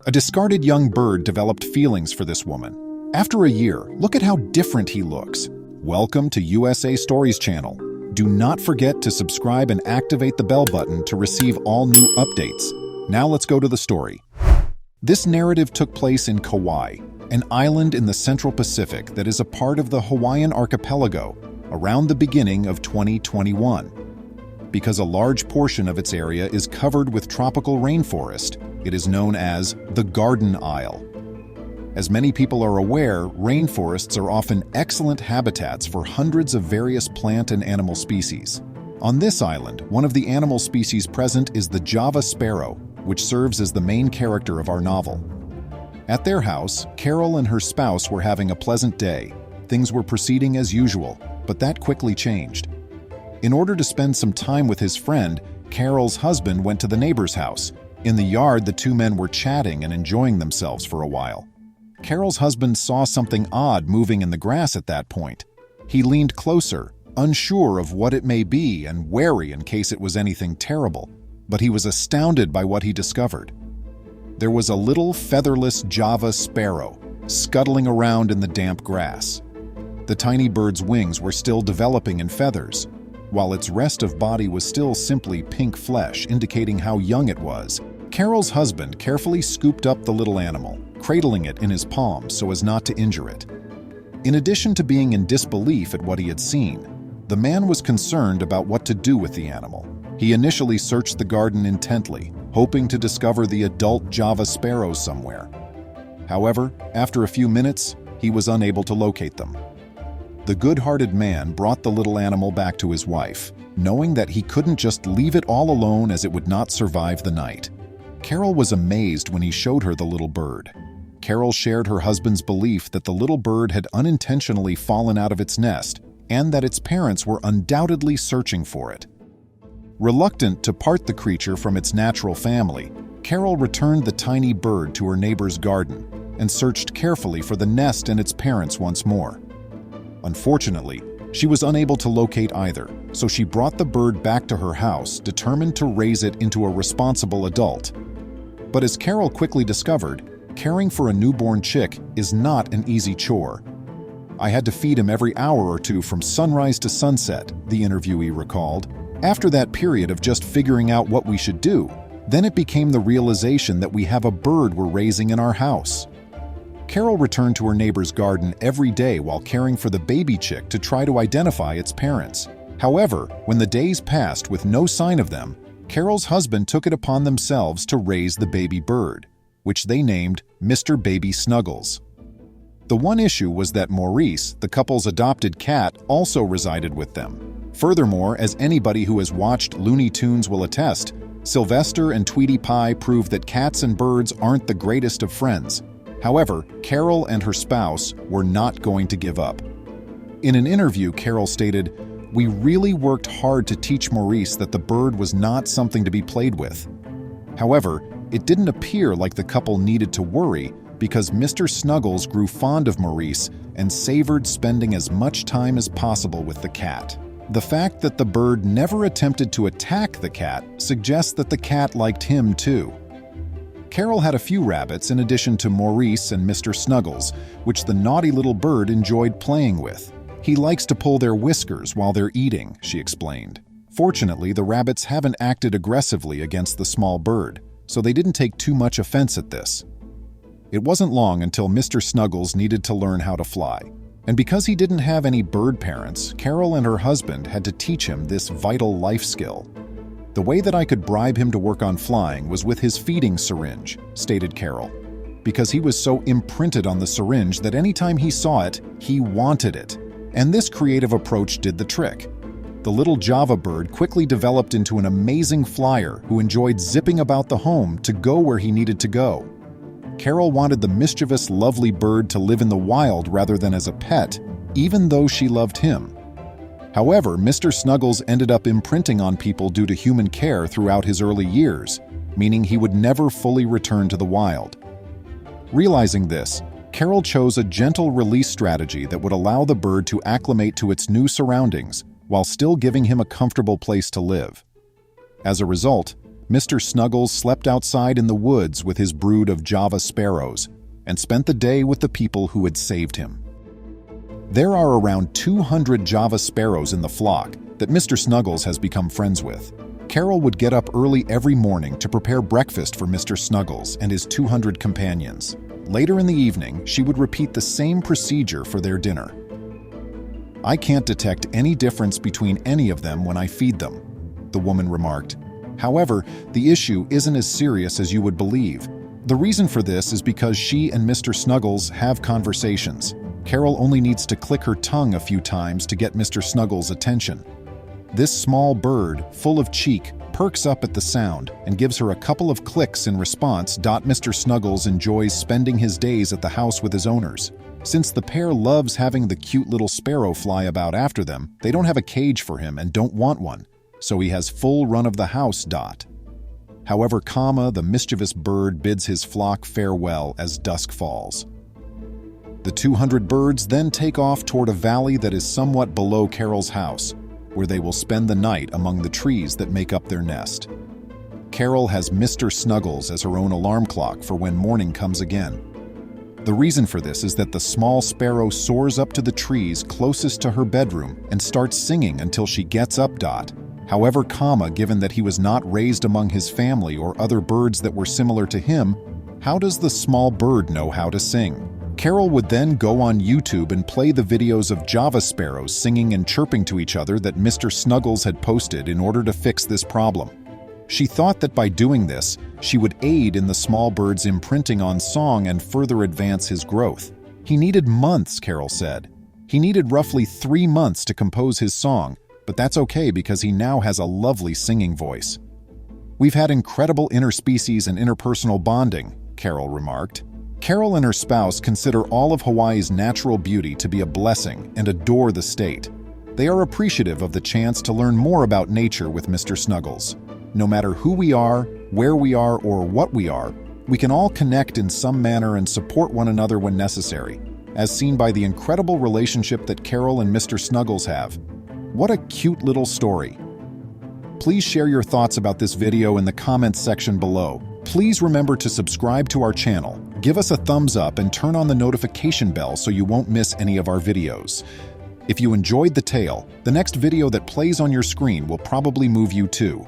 A discarded young bird developed feelings for this woman. After a year, look at how different he looks. Welcome to USA Stories channel. Do not forget to subscribe and activate the bell button to receive all new updates. Now let's go to the story. This narrative took place in Kauai, an island in the Central Pacific that is a part of the Hawaiian archipelago, around the beginning of 2021. Because a large portion of its area is covered with tropical rainforest, it is known as the Garden Isle. As many people are aware, rainforests are often excellent habitats for hundreds of various plant and animal species. On this island, one of the animal species present is the Java sparrow, which serves as the main character of our novel. At their house, Carol and her spouse were having a pleasant day. Things were proceeding as usual, but that quickly changed. In order to spend some time with his friend, Carol's husband went to the neighbor's house. In the yard, the two men were chatting and enjoying themselves for a while. Carol's husband saw something odd moving in the grass at that point. He leaned closer, unsure of what it may be and wary in case it was anything terrible, but he was astounded by what he discovered. There was a little featherless Java sparrow scuttling around in the damp grass. The tiny bird's wings were still developing in feathers, while its rest of body was still simply pink flesh, indicating how young it was. Carol's husband carefully scooped up the little animal, cradling it in his palms so as not to injure it. In addition to being in disbelief at what he had seen, the man was concerned about what to do with the animal. He initially searched the garden intently, hoping to discover the adult Java sparrows somewhere. However, after a few minutes, he was unable to locate them. The good-hearted man brought the little animal back to his wife, knowing that he couldn't just leave it all alone as it would not survive the night. Carol was amazed when he showed her the little bird. Carol shared her husband's belief that the little bird had unintentionally fallen out of its nest and that its parents were undoubtedly searching for it. Reluctant to part the creature from its natural family, Carol returned the tiny bird to her neighbor's garden and searched carefully for the nest and its parents once more. Unfortunately, she was unable to locate either, so she brought the bird back to her house, determined to raise it into a responsible adult. But as Carol quickly discovered, caring for a newborn chick is not an easy chore. "I had to feed him every hour or two from sunrise to sunset," the interviewee recalled. "After that period of just figuring out what we should do, then it became the realization that we have a bird we're raising in our house." Carol returned to her neighbor's garden every day while caring for the baby chick to try to identify its parents. However, when the days passed with no sign of them, Carol's husband took it upon themselves to raise the baby bird, which they named Mr. Baby Snuggles. The one issue was that Maurice, the couple's adopted cat, also resided with them. Furthermore, as anybody who has watched Looney Tunes will attest, Sylvester and Tweety Pie prove that cats and birds aren't the greatest of friends. However, Carol and her spouse were not going to give up. In an interview, Carol stated, "We really worked hard to teach Maurice that the bird was not something to be played with." However, it didn't appear like the couple needed to worry because Mr. Snuggles grew fond of Maurice and savored spending as much time as possible with the cat. The fact that the bird never attempted to attack the cat suggests that the cat liked him too. Carol had a few rabbits in addition to Maurice and Mr. Snuggles, which the naughty little bird enjoyed playing with. "He likes to pull their whiskers while they're eating," she explained. Fortunately, the rabbits haven't acted aggressively against the small bird, so they didn't take too much offense at this. It wasn't long until Mr. Snuggles needed to learn how to fly. And because he didn't have any bird parents, Carol and her husband had to teach him this vital life skill. "The way that I could bribe him to work on flying was with his feeding syringe," stated Carol, "because he was so imprinted on the syringe that anytime he saw it, he wanted it. And this creative approach did the trick. The little Java bird quickly developed into an amazing flyer who enjoyed zipping about the home to go where he needed to go." Carol wanted the mischievous, lovely bird to live in the wild rather than as a pet, even though she loved him. However, Mr. Snuggles ended up imprinting on people due to human care throughout his early years, meaning he would never fully return to the wild. Realizing this, Carol chose a gentle release strategy that would allow the bird to acclimate to its new surroundings while still giving him a comfortable place to live. As a result, Mr. Snuggles slept outside in the woods with his brood of Java sparrows and spent the day with the people who had saved him. There are around 200 Java sparrows in the flock that Mr. Snuggles has become friends with. Carol would get up early every morning to prepare breakfast for Mr. Snuggles and his 200 companions. Later in the evening, she would repeat the same procedure for their dinner. "I can't detect any difference between any of them when I feed them," the woman remarked. However, the issue isn't as serious as you would believe. The reason for this is because she and Mr. Snuggles have conversations. Carol only needs to click her tongue a few times to get Mr. Snuggles' attention. This small bird, full of cheek, perks up at the sound and gives her a couple of clicks in response. Mr. Snuggles enjoys spending his days at the house with his owners. Since the pair loves having the cute little sparrow fly about after them, they don't have a cage for him and don't want one, so he has full run of the house. However, the mischievous bird bids his flock farewell as dusk falls. The 200 birds then take off toward a valley that is somewhat below Carol's house, where they will spend the night among the trees that make up their nest. Carol has Mr. Snuggles as her own alarm clock for when morning comes again. The reason for this is that the small sparrow soars up to the trees closest to her bedroom and starts singing until she gets up. However, given that he was not raised among his family or other birds that were similar to him, how does the small bird know how to sing? Carol would then go on YouTube and play the videos of Java sparrows singing and chirping to each other that Mr. Snuggles had posted in order to fix this problem. She thought that by doing this, she would aid in the small bird's imprinting on song and further advance his growth. He needed months, Carol said. He needed roughly 3 months to compose his song, but that's okay because he now has a lovely singing voice. "We've had incredible interspecies and interpersonal bonding," Carol remarked. Carol and her spouse consider all of Hawaii's natural beauty to be a blessing and adore the state. They are appreciative of the chance to learn more about nature with Mr. Snuggles. No matter who we are, where we are, or what we are, we can all connect in some manner and support one another when necessary, as seen by the incredible relationship that Carol and Mr. Snuggles have. What a cute little story. Please share your thoughts about this video in the comments section below. Please remember to subscribe to our channel, give us a thumbs up, and turn on the notification bell so you won't miss any of our videos. If you enjoyed the tale, the next video that plays on your screen will probably move you too.